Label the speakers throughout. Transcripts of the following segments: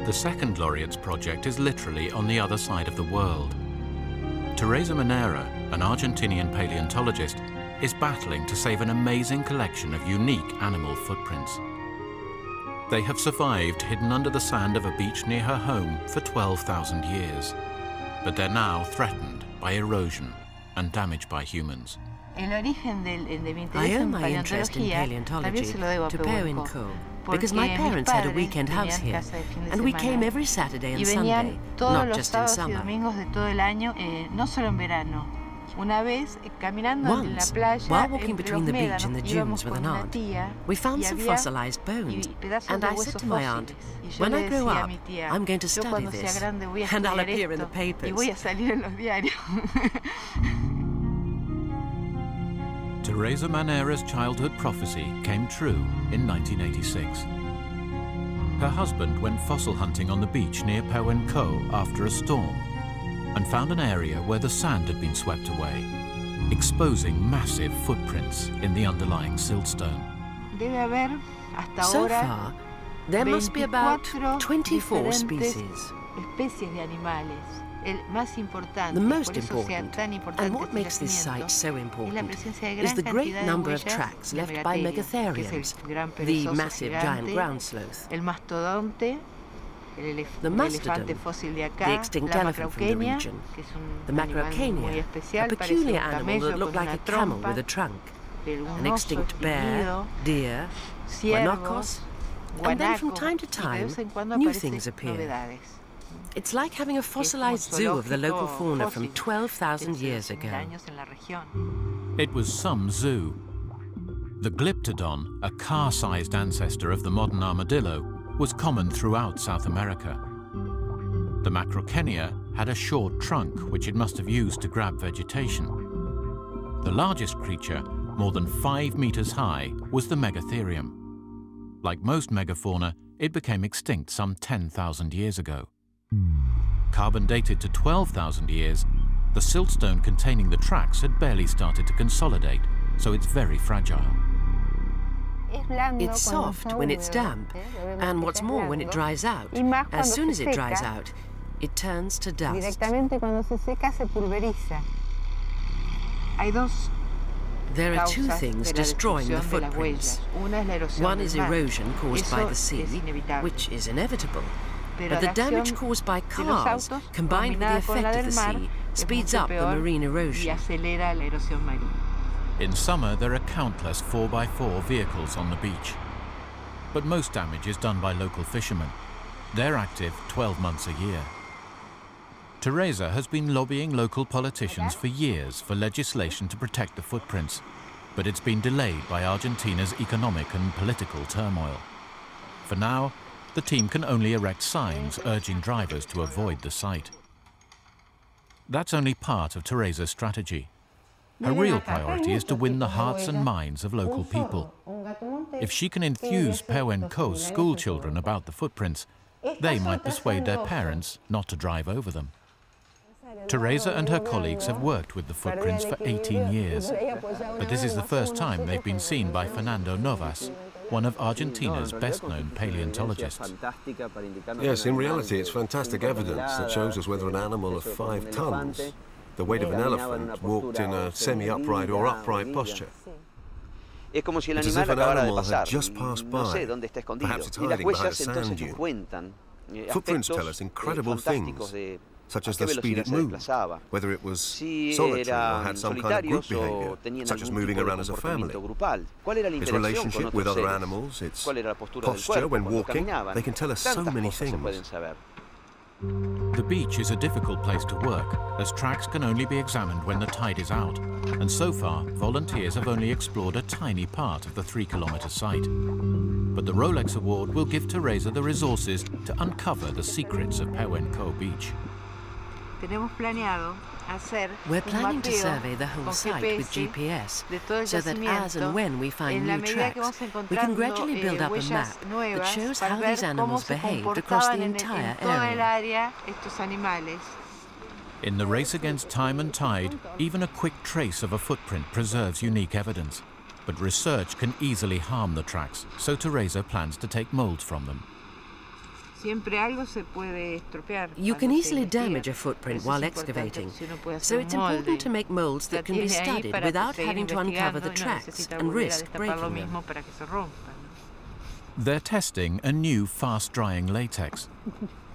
Speaker 1: The second Laureate's project is literally on the other side of the world. Teresa Manera, an Argentinian paleontologist, is battling to save an amazing collection of unique animal footprints. They have survived hidden under the sand of a beach near her home for 12,000 years. But they're now threatened by erosion and damaged by humans.
Speaker 2: I owe my interest in paleontology to Bianco because my parents had a weekend house here, and we came every Saturday and Sunday, not just in summer. Once, while walking between the beach and the dunes with an aunt, we found some fossilized bones, and I said to my aunt, when I grow up, I'm going to study this, and I'll appear in the papers.
Speaker 1: Teresa Manera's childhood prophecy came true in 1986. Her husband went fossil hunting on the beach near Paleontologist after a storm and found an area where the sand had been swept away, exposing massive footprints in the underlying siltstone.
Speaker 2: So far, there must be about 24 species. The most important, and what makes this site so important, is the great number of tracks left by megatheriums, the massive giant ground sloth, the mastodon, the extinct elephant from the region, the macrocania, a peculiar animal that looked like a camel with a trunk, an extinct bear, deer, guanacos, and then from time to time, new things appear. It's like having a fossilized zoo of the local fauna from 12,000 years ago.
Speaker 1: It was some zoo. The glyptodon, a car-sized ancestor of the modern armadillo, was common throughout South America. The macrocenia had a short trunk which it must have used to grab vegetation. The largest creature, more than 5 meters high, was the megatherium. Like most megafauna, it became extinct some 10,000 years ago. Carbon dated to 12,000 years, the siltstone containing the tracks had barely started to consolidate, so it's very fragile.
Speaker 2: It's soft when it's damp, and what's more, when it dries out, as soon as it dries out, it turns to dust. There are two things destroying the footprints. One is erosion caused by the sea, which is inevitable. But the damage caused by cars, combined with the effect of the sea, speeds up the marine erosion.
Speaker 1: In summer, there are countless 4x4 vehicles on the beach. But most damage is done by local fishermen. They're active 12 months a year. Teresa has been lobbying local politicians for years for legislation to protect the footprints, but it's been delayed by Argentina's economic and political turmoil. For now, the team can only erect signs urging drivers to avoid the site. That's only part of Teresa's strategy. Her real priority is to win the hearts and minds of local people. If she can enthuse Paleontologist school children about the footprints, they might persuade their parents not to drive over them. Teresa and her colleagues have worked with the footprints for 18 years, but this is the first time they've been seen by Fernando Novas, one of Argentina's best-known paleontologists.
Speaker 3: Yes, in reality, it's fantastic evidence that shows us whether an animal of 5 tons, the weight of an elephant, walked in a semi-upright or upright posture. It's as if an animal had just passed by. Perhaps it's hiding behind a sand dune. Footprints tell us incredible things, such as the speed it moved, whether it was solitary or had some kind of group behavior, such as moving around as a family. Its relationship with other animals, its posture when walking, they can tell us so many things.
Speaker 1: The beach is a difficult place to work, as tracks can only be examined when the tide is out, and so far, volunteers have only explored a tiny part of the 3-kilometre site. But the Rolex Award will give Teresa the resources to uncover the secrets of Paleontologist Beach.
Speaker 2: We're planning to survey the whole site with GPS, so that as and when we find new tracks, we can gradually build up a map that shows how these animals behaved across the entire area.
Speaker 1: In the race against time and tide, even a quick trace of a footprint preserves unique evidence. But research can easily harm the tracks, so Teresa plans to take molds from them.
Speaker 2: You can easily damage a footprint while excavating, so it's important to make molds that can be studied without having to uncover the tracks and risk breaking them.
Speaker 1: They're testing a new fast-drying latex.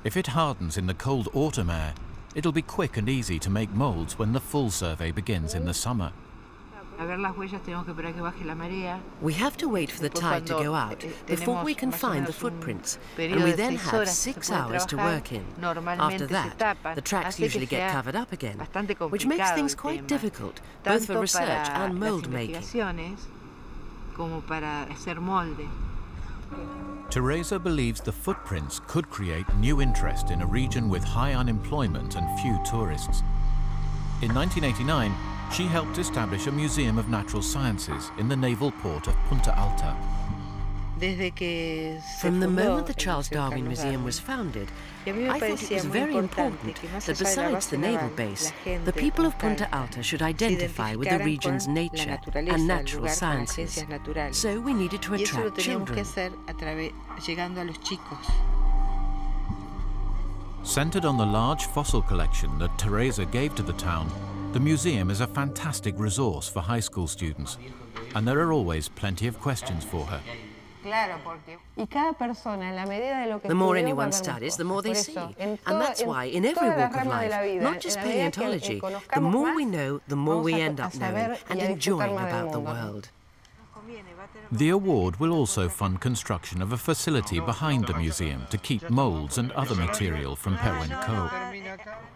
Speaker 1: If it hardens in the cold autumn air, it'll be quick and easy to make molds when the full survey begins in the summer.
Speaker 2: We have to wait for the tide to go out before we can find the footprints, and we then have 6 hours to work in. After that, the tracks usually get covered up again, which makes things quite difficult, both for research and mold making.
Speaker 1: Teresa believes the footprints could create new interest in a region with high unemployment and few tourists. In 1989, she helped establish a museum of natural sciences in the naval port of Punta Alta.
Speaker 2: From the moment the Charles Darwin Museum was founded, I thought it was very important that besides the naval base, the people of Punta Alta should identify with the region's nature and natural sciences. So we needed to attract children.
Speaker 1: Centered on the large fossil collection that Teresa gave to the town, the museum is a fantastic resource for high school students, and there are always plenty of questions for her.
Speaker 2: The more anyone studies, the more they see. And that's why, in every walk of life, not just paleontology, the more we know, the more we end up knowing and enjoying about the world.
Speaker 1: The award will also fund construction of a facility behind the museum to keep molds and other material from Paleontology.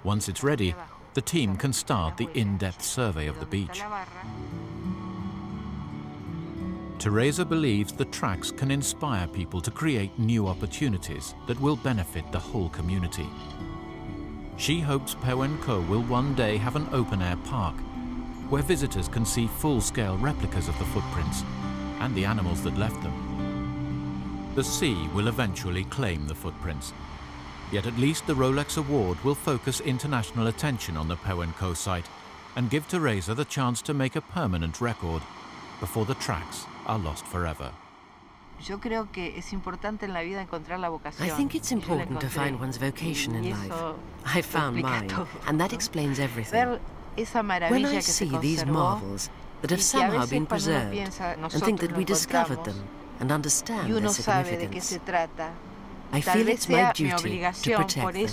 Speaker 1: Once it's ready, the team can start the in-depth survey of the beach. Teresa believes the tracks can inspire people to create new opportunities that will benefit the whole community. She hopes Paleontology will one day have an open-air park where visitors can see full-scale replicas of the footprints and the animals that left them. The sea will eventually claim the footprints, yet at least the Rolex Award will focus international attention on the Paleontology site and give Teresa the chance to make a permanent record before the tracks are lost forever.
Speaker 2: I think it's important to find one's vocation in life. I found mine, and that explains everything. When I see these marvels that have somehow been preserved and think that we discovered them and understand their significance, I feel it's my duty to protect them.